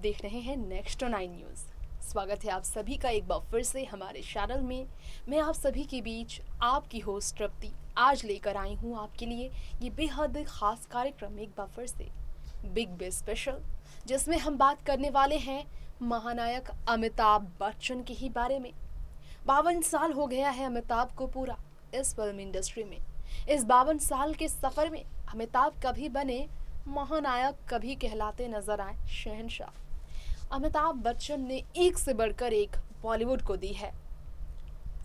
देख रहे हैं नेक्स्ट 9 न्यूज़। स्वागत है आप सभी का एक बार फिर से हमारे चैनल में। मैं आप सभी के बीच आपकी होस्ट तृप्ति आज लेकर आई हूँ आपके लिए ये बेहद खास कार्यक्रम एक बार फिर से बिग बे स्पेशल, जिसमें हम बात करने वाले हैं महानायक अमिताभ बच्चन के ही बारे में। 52 साल हो गया है अमिताभ को पूरा इस फिल्म इंडस्ट्री में। इस 52 साल के सफ़र में अमिताभ कभी बने महानायक, कभी कहलाते नजर आए शहंशाह। अमिताभ बच्चन ने एक से बढ़कर एक बॉलीवुड को दी है।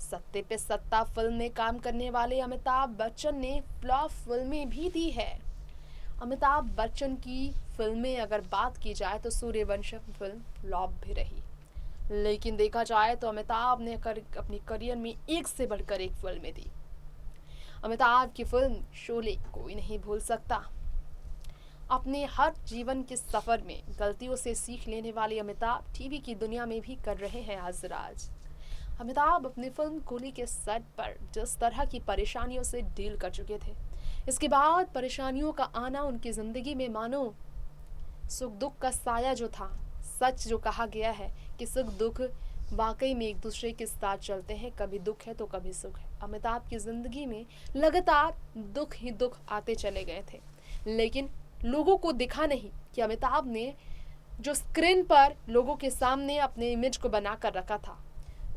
सत्ते पे सत्ता फिल्म में काम करने वाले अमिताभ बच्चन ने फ्लॉप फिल्में भी दी है। अमिताभ बच्चन की फिल्में अगर बात की जाए तो सूर्यवंशम फिल्म फ्लॉप भी रही, लेकिन देखा जाए तो अमिताभ ने अपनी करियर में एक से बढ़कर एक फिल्में दी। अमिताभ की फिल्म शोले कोई नहीं भूल सकता। अपने हर जीवन के सफर में गलतियों से सीख लेने वाले अमिताभ टीवी की दुनिया में भी कर रहे हैं आज राज। अमिताभ अपनी फिल्म कूली के सेट पर जिस तरह की परेशानियों से डील कर चुके थे, इसके बाद परेशानियों का आना उनकी जिंदगी में मानो सुख दुख का साया जो था। सच जो कहा गया है कि सुख दुख वाकई में एक दूसरे के साथ चलते हैं, कभी दुख है तो कभी सुख है। अमिताभ की जिंदगी में लगातार दुख ही दुख आते चले गए थे, लेकिन लोगों को दिखा नहीं कि अमिताभ ने जो स्क्रीन पर लोगों के सामने अपने इमेज को बना कर रखा था,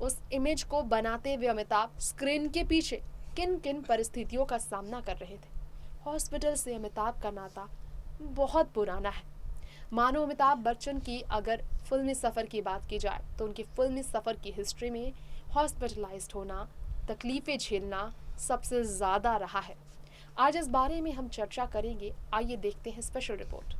उस इमेज को बनाते हुए अमिताभ स्क्रीन के पीछे किन किन परिस्थितियों का सामना कर रहे थे। हॉस्पिटल से अमिताभ का नाता बहुत पुराना है। मानो अमिताभ बच्चन की अगर फिल्मी सफ़र की बात की जाए तो उनकी फिल्मी सफ़र की हिस्ट्री में हॉस्पिटलाइज्ड होना, तकलीफ़ें झेलना सबसे ज़्यादा रहा है। आज इस बारे में हम चर्चा करेंगे। आइए देखते हैं स्पेशल रिपोर्ट।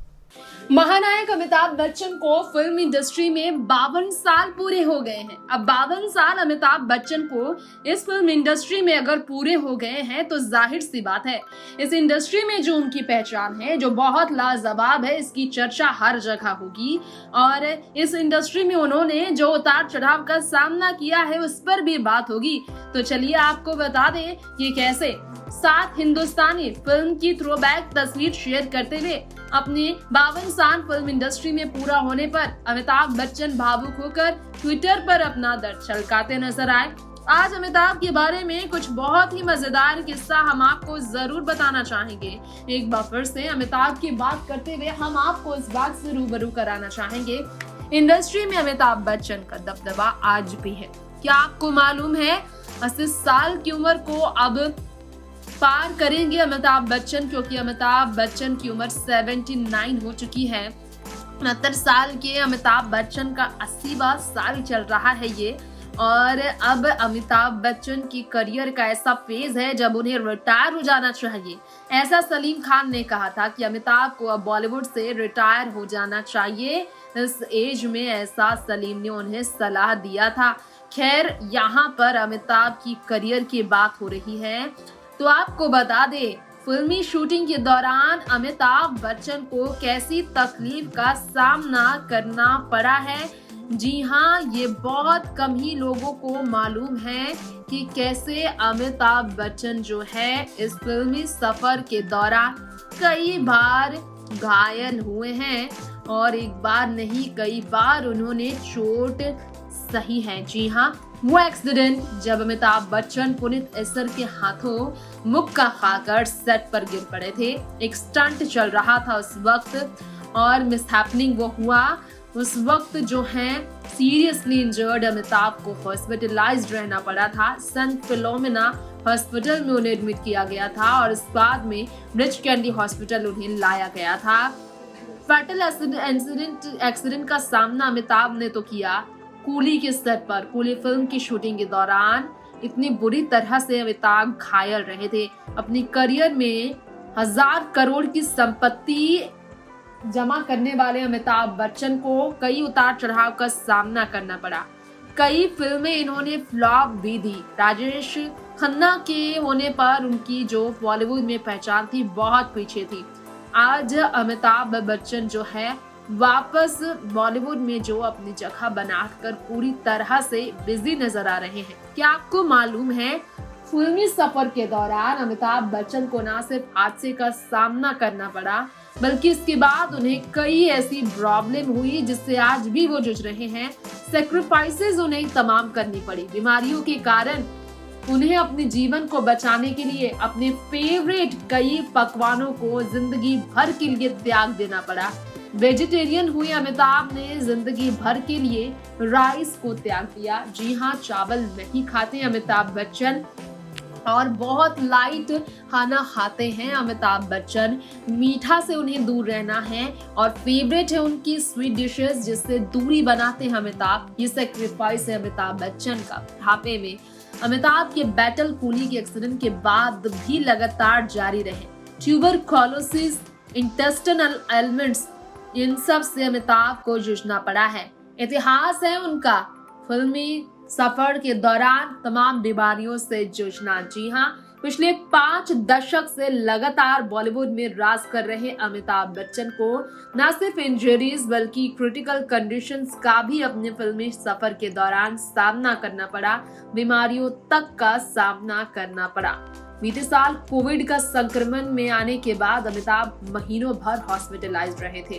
महानायक अमिताभ बच्चन को फिल्म इंडस्ट्री में 52 साल पूरे हो गए हैं। अब 52 साल अमिताभ बच्चन को इस फिल्म इंडस्ट्री में अगर पूरे हो गए हैं तो जाहिर सी बात है इस इंडस्ट्री में जो उनकी पहचान है, जो बहुत लाजवाब है, इसकी चर्चा हर जगह होगी। और इस इंडस्ट्री में उन्होंने जो उतार चढ़ाव का सामना किया है उस पर भी बात होगी। तो चलिए आपको बता दें कि कैसे 7 हिंदुस्तानी फिल्म की थ्रोबैक तस्वीर शेयर करते हुए अपने 52 साल फिल्म इंडस्ट्री में पूरा होने पर अमिताभ बच्चन भावुक होकर ट्विटर पर अपना दर्द छलकाते नजर आए। आज अमिताभ के बारे में कुछ बहुत ही मजेदार किस्सा हम आपको जरूर बताना चाहेंगे। एक बार फिर से अमिताभ की बात करते हुए हम आपको इस बात से रूबरू कराना चाहेंगे, इंडस्ट्री में अमिताभ बच्चन का दबदबा आज भी है। क्या आपको मालूम है 80 साल की उम्र को अब पार करेंगे अमिताभ बच्चन, क्योंकि अमिताभ बच्चन की उम्र 79 हो चुकी है। 69 साल के अमिताभ बच्चन का 80वां साल चल रहा है ये। और अब अमिताभ बच्चन की करियर का ऐसा फेज है जब उन्हें रिटायर हो जाना चाहिए। ऐसा सलीम खान ने कहा था कि अमिताभ को अब बॉलीवुड से रिटायर हो जाना चाहिए। इस एज में ऐसा सलीम ने उन्हें सलाह दिया था। खैर, यहाँ पर अमिताभ की करियर की बात हो रही है तो आपको बता दें, फिल्मी शूटिंग के दौरान अमिताभ बच्चन को कैसी तकलीफ का सामना करना पड़ा है। जी हाँ, ये बहुत कम ही लोगों को मालूम है कि कैसे अमिताभ बच्चन जो है इस फिल्मी सफर के दौरान कई बार घायल हुए हैं और एक बार नहीं कई बार उन्होंने चोट सही है। जी हाँ, वो एक्सीडेंट जब अमिताभ बच्चन पुनीत एसर के हाथों मुक्का खाकर सेट पर गिर पड़े थे। एक स्टंट चल रहा था उस वक्त और मिसहैपनिंग वो हुआ। उस वक्त जो है सीरियसली इंजर्ड अमिताभ को हॉस्पिटलाइज्ड रहना पड़ा था। सन फिलोमिना हॉस्पिटल में उन्हें एडमिट किया गया था और इस बाद में ब्रिच कैंडी हॉस्पिटल उन्हें लाया गया था। फैटल एक्सीडेंट का सामना अमिताभ ने तो किया कूली के सेट पर। कूली फिल्म की शूटिंग के दौरान इतनी बुरी तरह से अमिताभ घायल रहे थे। अपनी करियर में 1000 करोड़ की संपत्ति जमा करने वाले अमिताभ बच्चन को कई उतार चढ़ाव का सामना करना पड़ा। कई फिल्में इन्होंने फ्लॉप भी दी। राजेश खन्ना के होने पर उनकी जो बॉलीवुड में पहचान थी बहुत पीछे थी। आज अमिताभ बच्चन जो है वापस बॉलीवुड में जो अपनी जगह बनाकर पूरी तरह से बिजी नजर आ रहे हैं। क्या आपको मालूम है फिल्मी सफर के दौरान अमिताभ बच्चन को न सिर्फ हादसे का सामना करना पड़ा बल्कि इसके बाद उन्हें कई ऐसी प्रॉब्लम हुई जिससे आज भी वो जूझ रहे हैं। सेक्रीफाइसेस उन्हें तमाम करनी पड़ी। बीमारियों के कारण उन्हें अपने जीवन को बचाने के लिए अपने फेवरेट कई पकवानों को जिंदगी भर के लिए त्याग देना पड़ा। वेजिटेरियन हुए अमिताभ ने जिंदगी भर के लिए राइस को त्याग दिया। जी हाँ, चावल नहीं खाते अमिताभ बच्चन और बहुत लाइट खाना खाते हैं अमिताभ बच्चन। मीठा से उन्हें दूर रहना है और फेवरेट है उनकी स्वीट डिशेस जिससे दूरी बनाते हैं अमिताभ। ये सेक्रीफाइस है अमिताभ बच्चन का बुढ़ापे में। अमिताभ के बैटल कूली के एक्सीडेंट के बाद भी लगातार जारी रहे। ट्यूबरकुलोसिस, इंटेस्टिनल एलिमेंट्स, इन सब से अमिताभ को जूझना पड़ा है। इतिहास है उनका फिल्मी सफर के दौरान तमाम बीमारियों से जूझना। जी हाँ, पिछले 5 दशक से लगातार बॉलीवुड में राज कर रहे अमिताभ बच्चन को न सिर्फ इंजरीज बल्कि क्रिटिकल कंडीशंस का भी अपने फिल्मी सफर के दौरान सामना करना पड़ा। बीमारियों तक का सामना करना पड़ा। बीते साल कोविड का संक्रमण में आने के बाद अमिताभ महीनों भर हॉस्पिटलाइज्ड रहे थे।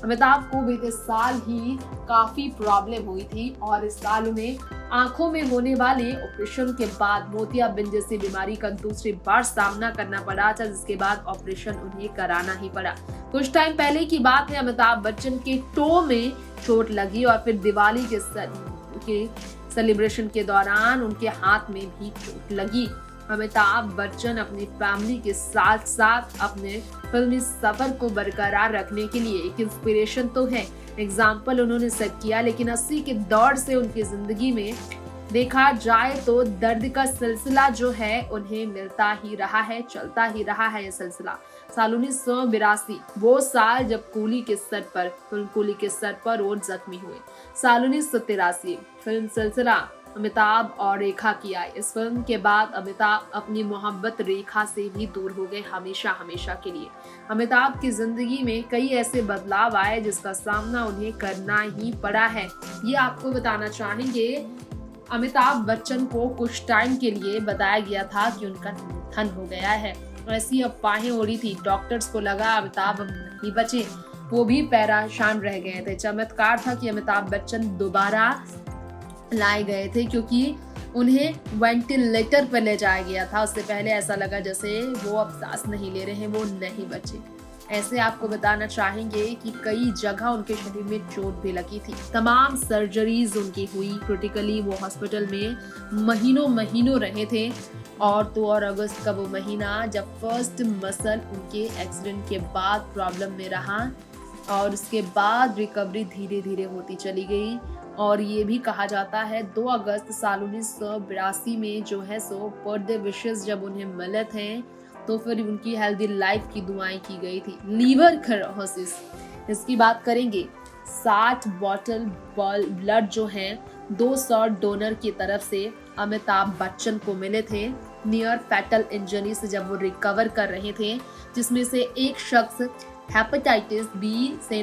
अमिताभ को बीते साल ही काफी प्रॉब्लम हुई थी और इस साल उन्हें आंखों में होने वाले ऑपरेशन के बाद मोतियाबिंद जैसी बीमारी का दूसरी बार सामना करना पड़ा था, जिसके बाद ऑपरेशन उन्हें कराना ही पड़ा। कुछ टाइम पहले की बात है, अमिताभ बच्चन के टो में चोट लगी और फिर दिवाली के सेलिब्रेशन के दौरान उनके हाथ में भी चोट लगी। अमिताभ बच्चन अपनी फैमिली के साथ साथ अपने फिल्मी सफर को बरकरार रखने के लिए एक इंस्पिरेशन तो है, एग्जाम्पल उन्होंने सेट किया, लेकिन 80 के दौर से उनकी जिंदगी में देखा जाए तो दर्द का सिलसिला जो है उन्हें मिलता ही रहा है, चलता ही रहा है ये सिलसिला। साल 1982 वो साल जब फिल्म कूली के सर पर और जख्मी हुए। साल 1983 फिल्म सिलसिला अमिताभ और रेखा की आई। इस फिल्म के बाद अमिताभ अपनी मोहब्बत रेखा से भी दूर हो गए हमेशा हमेशा के लिए। अमिताभ की जिंदगी में कई ऐसे बदलाव आए जिसका सामना उन्हें करना ही पड़ा है। ये आपको बताना चाहेंगे, अमिताभ बच्चन को कुछ टाइम के लिए बताया गया था कि उनका निधन हो गया है। ऐसी अफवाहें उड़ी थी, डॉक्टर्स को लगा अमिताभ नहीं बचे, वो भी परेशान रह गए थे। चमत्कार था कि अमिताभ बच्चन दोबारा लाए गए थे क्योंकि उन्हें वेंटिलेटर पर ले जाया गया था। उससे पहले ऐसा लगा जैसे वो अब सांस नहीं ले रहे हैं, वो नहीं बचे। ऐसे आपको बताना चाहेंगे कि कई जगह उनके शरीर में चोट भी लगी थी। तमाम सर्जरीज उनकी हुई। क्रिटिकली वो हॉस्पिटल में महीनों रहे थे। और अगस्त का वो महीना जब फर्स्ट मसल उनके एक्सीडेंट के बाद प्रॉब्लम में रहा और उसके बाद रिकवरी धीरे धीरे होती चली गई। और ये भी कहा जाता है 2 अगस्त साल 1982 में जो है सो बर्थडे विशेस जब उन्हें मिले थे तो फिर उनकी हेल्दी लाइफ की दुआएं की गई थी। लीवर सिरोसिस, इसकी बात करेंगे। 60 बॉटल ब्लड जो है 200 डोनर की तरफ से अमिताभ बच्चन को मिले थे नियर फैटल इंजरी से जब वो रिकवर कर रहे थे, जिसमें से एक शख्स हेपेटाइटिस बी से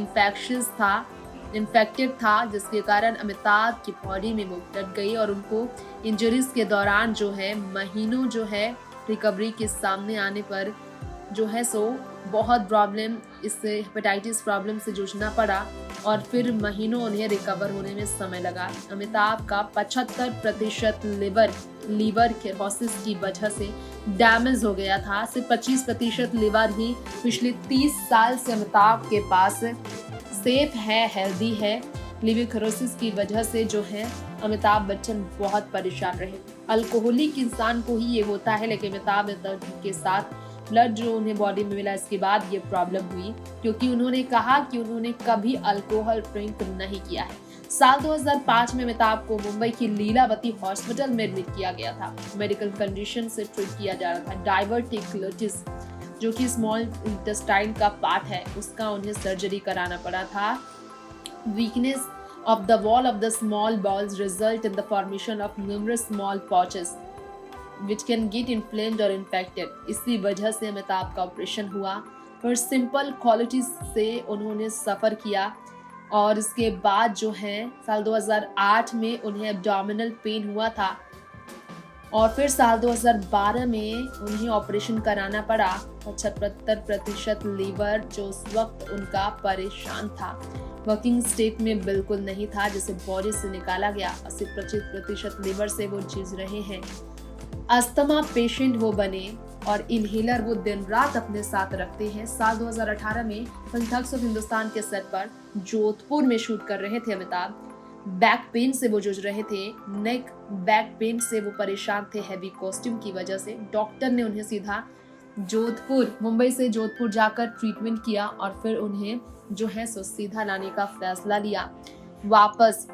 इन्फेक्टेड था, जिसके कारण अमिताभ की बॉडी में वो लग गई और उनको इंजरीज के दौरान जो है महीनों जो है रिकवरी के सामने आने पर जो है सो बहुत प्रॉब्लम, इससे हेपेटाइटिस प्रॉब्लम से जूझना पड़ा और फिर महीनों उन्हें रिकवर होने में समय लगा। अमिताभ का 75% लीवर सिरोसिस की वजह से डैमेज हो गया था। सिर्फ 25% लीवर ही पिछले 30 साल से अमिताभ के पास सेफ है, हेल्दी है। लीवर सिरोसिस की वजह से जो है अमिताभ बच्चन बहुत परेशान रहे। अल्कोहलिक इंसान को ही ये होता है, लेकिन अमिताभ के साथ ब्लड जो उन्हें बॉडी में मिला इसके बाद ये प्रॉब्लम हुई, क्योंकि उन्होंने कहा कि उन्होंने कभी अल्कोहल ड्रिंक नहीं किया है। साल 2005 में अमिताभ को मुंबई की लीलावती हॉस्पिटल में एडमिट किया गया था। मेडिकल कंडीशन से ट्रीट किया जा रहा था। डाइवर्टिकुलिटिस जो कि स्मॉल इंटेस्टाइन का पार्ट है, उसका उन्हें सर्जरी कराना पड़ा था। Weakness of the wall of the small bowels result in the formation of numerous small pouches which can get inflamed or infected. इसी वजह से अमिताभ का ऑपरेशन हुआ। फिर सिंपल क्वालिटीज से उन्होंने सफ़र किया और इसके बाद जो है साल 2008 में उन्हें एब्डोमिनल पेन हुआ था और फिर साल 2012 में उन्हें ऑपरेशन कराना पड़ा। 75% लीवर जो उस वक्त उनका परेशान था, वर्किंग स्टेट में बिल्कुल नहीं था, जिसे बॉडी से निकाला गया। 80% लीवर से वो जूझ रहे हैं। अस्थमा पेशेंट वो बने और इनहेलर वो दिन रात अपने साथ रखते हैं। साल 2018 में फिल्म ठग्स ऑफ हिंदुस्तान के सेट पर जोधपुर में शूट कर रहे थे अमिताभ। बैक पेन से वो जूझ रहे थे, नेक बैक पेन से वो परेशान थे हैवी कॉस्ट्यूम की वजह से। डॉक्टर ने उन्हें सीधा मुंबई से जोधपुर जाकर ट्रीटमेंट किया और फिर उन्हें जो है सो सीधा लाने का फैसला लिया वापस।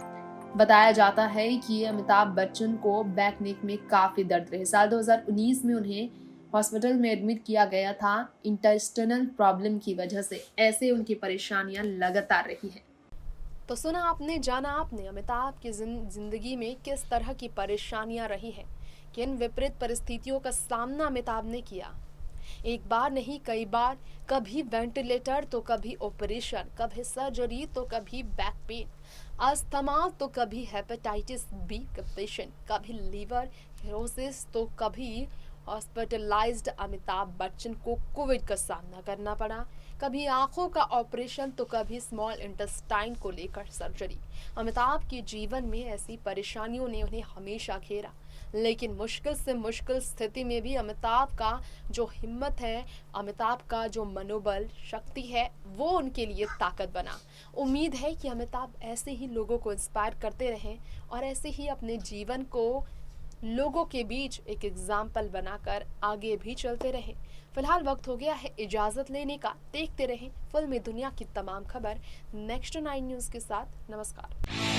बताया जाता है कि अमिताभ बच्चन को बैक नेक में काफी दर्द रहे। साल 2019 में उन्हें हॉस्पिटल में एडमिट किया गया था इंटेस्टिनल प्रॉब्लम की वजह से। ऐसे उनकी परेशानियां लगातार रही हैं। तो सुना आपने, जाना आपने अमिताभ की जिंदगी में किस तरह की परेशानियां रही हैं, किन विपरीत परिस्थितियों का सामना अमिताभ ने किया। एक बार नहीं कई बार, कभी वेंटिलेटर तो कभी ऑपरेशन, कभी सर्जरी तो कभी बैक पेन, अस्थमा तो कभी हेपेटाइटिस बी का पेशेंट, कभी लीवर सिरोसिस तो कभी हॉस्पिटलाइज्ड। अमिताभ बच्चन को कोविड का सामना करना पड़ा, कभी आंखों का ऑपरेशन तो कभी स्मॉल इंटेस्टाइन को लेकर सर्जरी। अमिताभ के जीवन में ऐसी परेशानियों ने उन्हें हमेशा घेरा, लेकिन मुश्किल से मुश्किल स्थिति में भी अमिताभ का जो हिम्मत है, अमिताभ का जो मनोबल शक्ति है, वो उनके लिए ताकत बना। उम्मीद है कि अमिताभ ऐसे ही लोगों को इंस्पायर करते रहें और ऐसे ही अपने जीवन को लोगों के बीच एक एग्जाम्पल बनाकर आगे भी चलते रहें। फिलहाल वक्त हो गया है इजाज़त लेने का। देखते रहें फिल्मी दुनिया की तमाम खबर नेक्स्ट 9 न्यूज़ के साथ। नमस्कार।